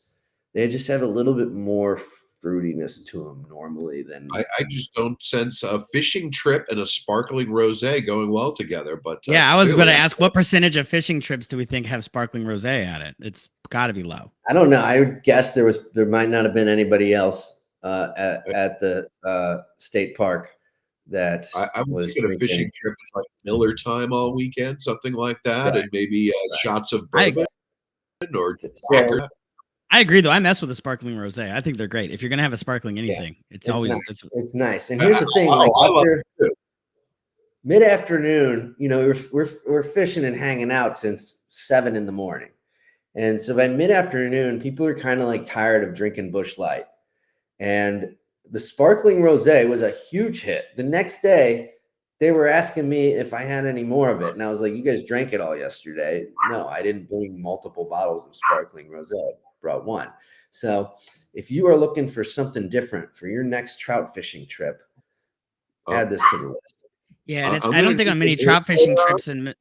They just have a little bit more fruitiness to them normally than I just don't sense a fishing trip and a sparkling rosé going well together. But yeah, I was going clearly to ask, what percentage of fishing trips do we think have sparkling rosé at it? It's got to be low. I don't know. I would guess there might not have been anybody else at the state park that I would was think in a drinking. fishing trip, it's like Miller time all weekend, something like that, Right. and maybe shots of bourbon or So, Dagger. I agree, though. I mess with a sparkling rosé. I think they're great. If you're going to have a sparkling anything, it's always nice. It's nice. And here's the thing: I like, love after it too. mid-afternoon, we're fishing and hanging out since 7 in the morning, and so by mid-afternoon, people are kind of like tired of drinking Busch Light, and the sparkling rosé was a huge hit. The next day, they were asking me if I had any more of it, and I was like, "You guys drank it all yesterday." No, I didn't bring multiple bottles of sparkling rosé. I brought one. So, if you are looking for something different for your next trout fishing trip, add this to the list. Yeah, and I'm I don't gonna think get on many this trout fishing info. trips and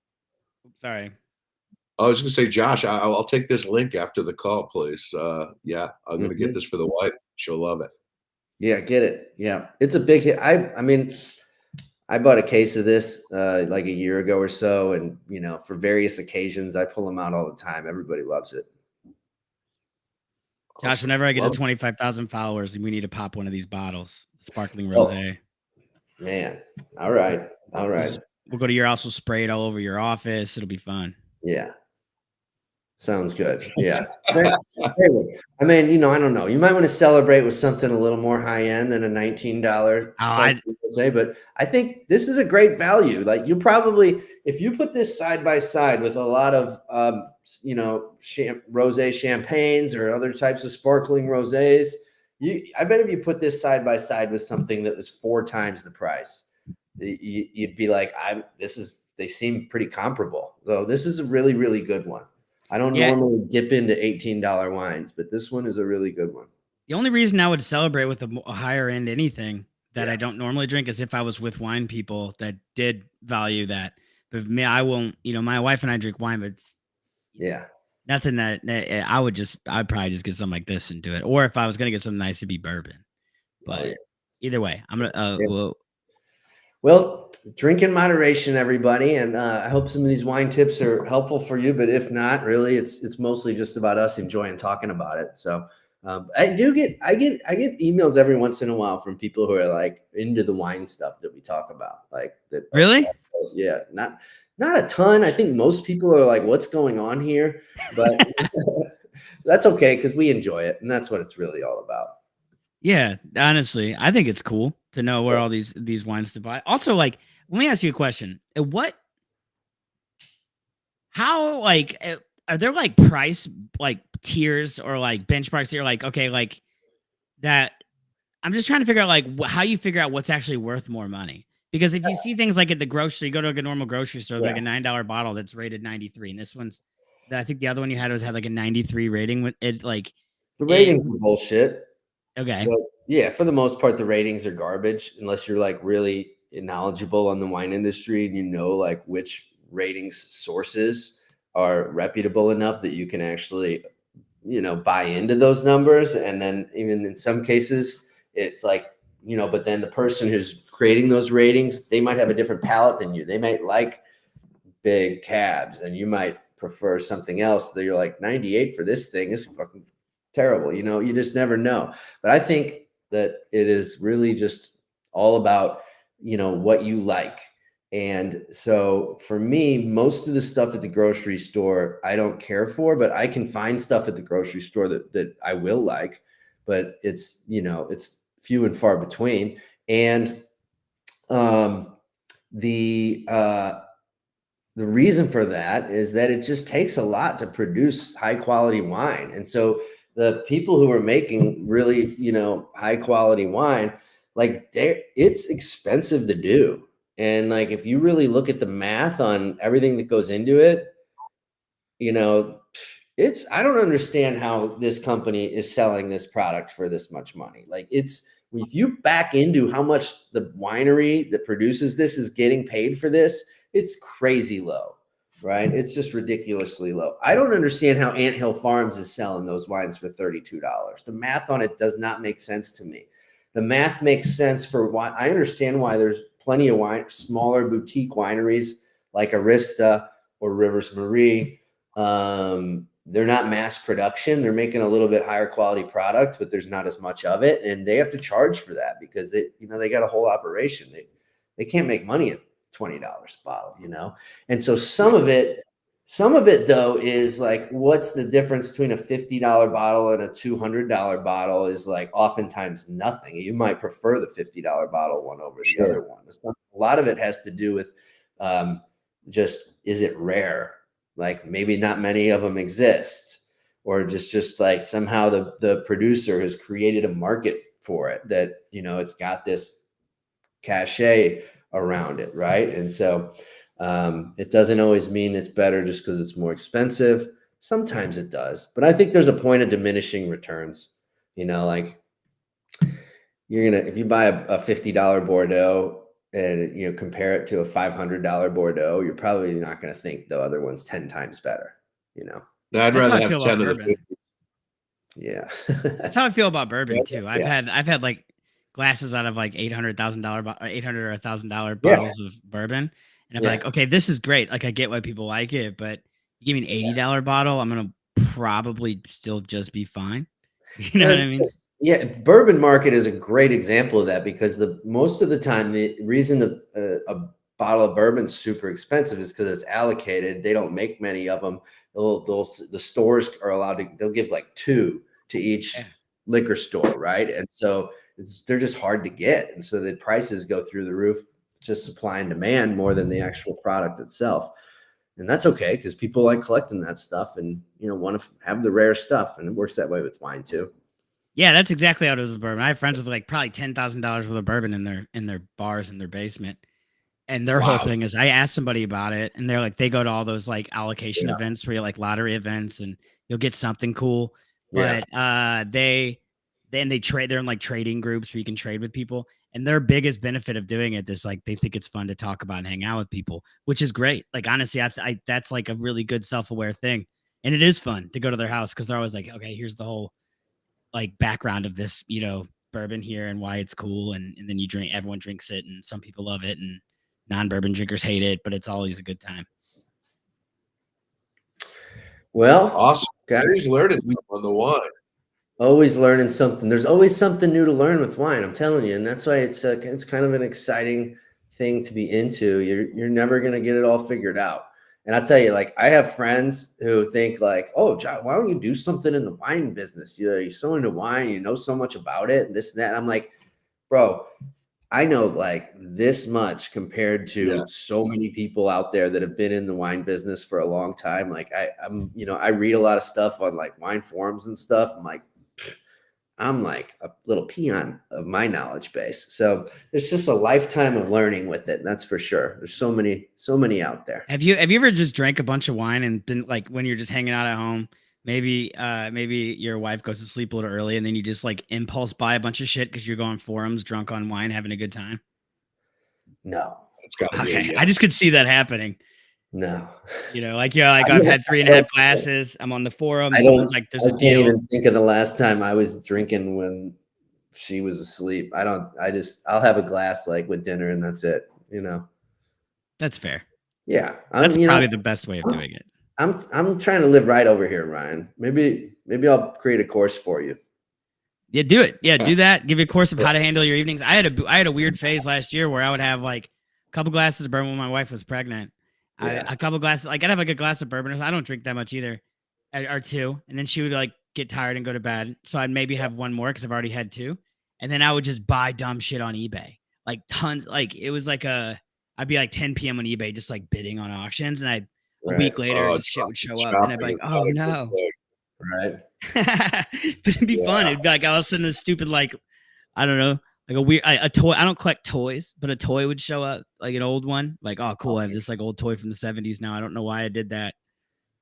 sorry. I was going to say, Josh, I'll take this link after the call, please. Yeah, I'm going to get this for the wife. She'll love it. Yeah, get it. Yeah, it's a big hit. I mean, I bought a case of this like a year ago or so, and for various occasions, I pull them out all the time. Everybody loves it. Josh, Awesome. whenever I get to Love it. 25,000 followers, we need to pop one of these bottles, sparkling rosé. Man, all right. We'll go to your house. We'll spray it all over your office. It'll be fun. Yeah. Sounds good. Yeah. Hey, I mean, I don't know. You might want to celebrate with something a little more high end than a $19 Oh, sparkling rosé, but I think this is a great value. Like you probably, if you put this side by side with a lot of, rosé champagnes or other types of sparkling rosés, I bet if you put this side by side with something that was 4 times the price, you'd be like, they seem pretty comparable. So this is a really, really good one. I don't yeah. normally dip into $18 wines, but this one is a really good one. The only reason I would celebrate with a higher end anything that Yeah. I don't normally drink is if I was with wine people that did value that. But me, I won't. My wife and I drink wine, but it's Yeah. nothing that I'd probably just get something like this and do it. Or if I was gonna get something nice, it'd be bourbon. Oh, But yeah. either way, I'm gonna. Yeah. Well, drink in moderation, everybody, and I hope some of these wine tips are helpful for you. But if not, really, it's mostly just about us enjoying talking about it. So I get emails every once in a while from people who are like into the wine stuff that we talk about, like that. Really? Yeah, not a ton. I think most people are like, "What's going on here?" But that's okay because we enjoy it, and that's what it's really all about. Yeah, honestly, I think it's cool to know where all these wines to buy. Also, like, let me ask you a question. How are there like price like tiers or like benchmarks here? Like, okay, like that. I'm just trying to figure out like how you figure out what's actually worth more money. Because if you see things like at the grocery, you go to like a normal grocery store, like a $9 bottle that's rated 93, and this one's, I think the other one you had had like a 93 rating with it. Like, The ratings are bullshit. okay, But yeah, for the most part, the ratings are garbage unless you're like really knowledgeable on the wine industry and you know like which ratings sources are reputable enough that you can actually, buy into those numbers. And then even in some cases, it's like, but then the person who's creating those ratings, they might have a different palate than you. They might like big cabs and you might prefer something else that you're like 98 for this thing is fucking terrible. You just never know. But I think that it is really just all about, what you like. And so for me, most of the stuff at the grocery store, I don't care for, but I can find stuff at the grocery store that I will like, but it's few and far between. And um, the, the reason for that is that it just takes a lot to produce high quality wine. And so the people who are making really, high quality wine, like it's expensive to do. And like if you really look at the math on everything that goes into it, you know, I don't understand how this company is selling this product for this much money. Like if you back into how much the winery that produces this is getting paid for this, it's crazy low, right? It's just ridiculously low. I don't understand how Ant Hill Farms is selling those wines for $32. The math on it does not make sense to me. The math makes sense for why I understand why there's plenty of smaller boutique wineries like Arista or Rivers Marie. They're not mass production. They're making a little bit higher quality product, but there's not as much of it. And they have to charge for that because they got a whole operation. They can't make money at $20 a bottle, And so some of it though is like, what's the difference between a $50 bottle and a $200 bottle is like oftentimes nothing. You might prefer the $50 bottle one over the other one. A lot of it has to do with just, is it rare? Like maybe not many of them exist, or just like somehow the producer has created a market for it that, it's got this cachet around it. Right. And so it doesn't always mean it's better just because it's more expensive. Sometimes it does, but I think there's a point of diminishing returns, like if you buy a $50 Bordeaux and compare it to a $500 Bordeaux, you're probably not going to think the other one's 10 times better. No, I'd that's how rather I have feel about 10 of the bourbon. 50. Yeah. That's how I feel about bourbon too. I've Yeah. had like glasses out of like $800,000, $800 or $1,000 bottles of bourbon, and I'm like, okay, this is great. Like I get why people like it, but you give me an $80 bottle, I'm gonna probably still just be fine. You know what I mean? Bourbon market is a great example of that because most of the time the reason a bottle of bourbon's super expensive is because it's allocated. They don't make many of them. The stores are allowed to, they'll give like 2 to each liquor store, right? And so they're just hard to get. And so the prices go through the roof, just supply and demand more than the actual product itself. And that's okay because people like collecting that stuff and, want to have the rare stuff. And it works that way with wine too. Yeah, that's exactly how it is with bourbon. I have friends with like probably $10,000 worth of bourbon in their bars in their basement. And their whole thing is, I asked somebody about it, and they're like, they go to all those like allocation events where you like lottery events, and you'll get something cool. But they trade. They're in like trading groups where you can trade with people, and their biggest benefit of doing it is like they think it's fun to talk about and hang out with people, which is great. Like honestly, I that's like a really good self-aware thing, and it is fun to go to their house because they're always like, okay, here's the whole like background of this, bourbon here and why it's cool, and then everyone drinks it, and some people love it, and non-bourbon drinkers hate it, but it's always a good time. Well, awesome. He's learning something on the wine. Always learning something. There's always something new to learn with wine. I'm telling you, and that's why it's kind of an exciting thing to be into. You're never gonna get it all figured out. And I'll tell you, like I have friends who think like, "Oh, John, why don't you do something in the wine business? You're so into wine, you know so much about it, and this and that." And I'm like, bro, I know like this much compared to so many people out there that have been in the wine business for a long time. Like I read a lot of stuff on like wine forums and stuff. I'm like a little peon of my knowledge base. So there's just a lifetime of learning with it. That's for sure. There's so many out there. Have you ever just drank a bunch of wine and been like, when you're just hanging out at home, maybe your wife goes to sleep a little early and then you just like impulse buy a bunch of shit because you're going forums drunk on wine, having a good time? No. It's got to be okay. I just could see that happening. No. Like I've had 3.5 glasses. I'm on the forum. Someone's like, there's a deal. I can't even think of the last time I was drinking when she was asleep. I'll have a glass like with dinner and that's it, That's fair. Yeah. That's probably the best way of doing it. I'm trying to live right over here, Ryan. Maybe I'll create a course for you. Yeah, do it. Yeah, do that. Give you a course of how to handle your evenings. I had a weird phase last year where I would have like a couple glasses of bourbon when my wife was pregnant. A couple glasses, like I'd have like a glass of bourbon. I don't drink that much either, or 2. And then she would like get tired and go to bed. So I'd maybe have one more because I've already had 2. And then I would just buy dumb shit on eBay, like tons. Like it was like I'd be like 10 p.m. on eBay, just like bidding on auctions. And a week later, this shit would show up, and I'd be like, "Oh no!" Right? But it'd be fun. It'd be like all of a sudden, a stupid like, I don't know, like a toy. I don't collect toys, but a toy would show up, like an old one. Like, oh, cool! I have this like old toy from the 70s now. I don't know why I did that.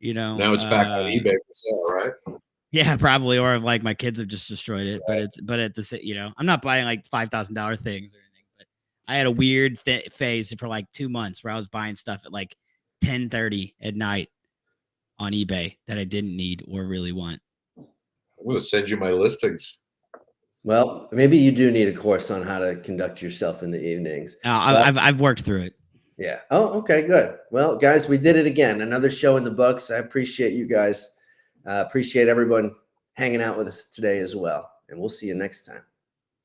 Now it's back on eBay for sale, right? Yeah, probably. Or like my kids have just destroyed it. Right. But at the I'm not buying like $5,000 things or anything. But I had a weird phase for like 2 months where I was buying stuff at like 10:30 at night on eBay that I didn't need or really want. I'm going to send you my listings. Well, maybe you do need a course on how to conduct yourself in the evenings. I've worked through it. Yeah. Oh, okay, good. Well, guys, we did it again. Another show in the books. I appreciate you guys. Appreciate everyone hanging out with us today as well. And we'll see you next time.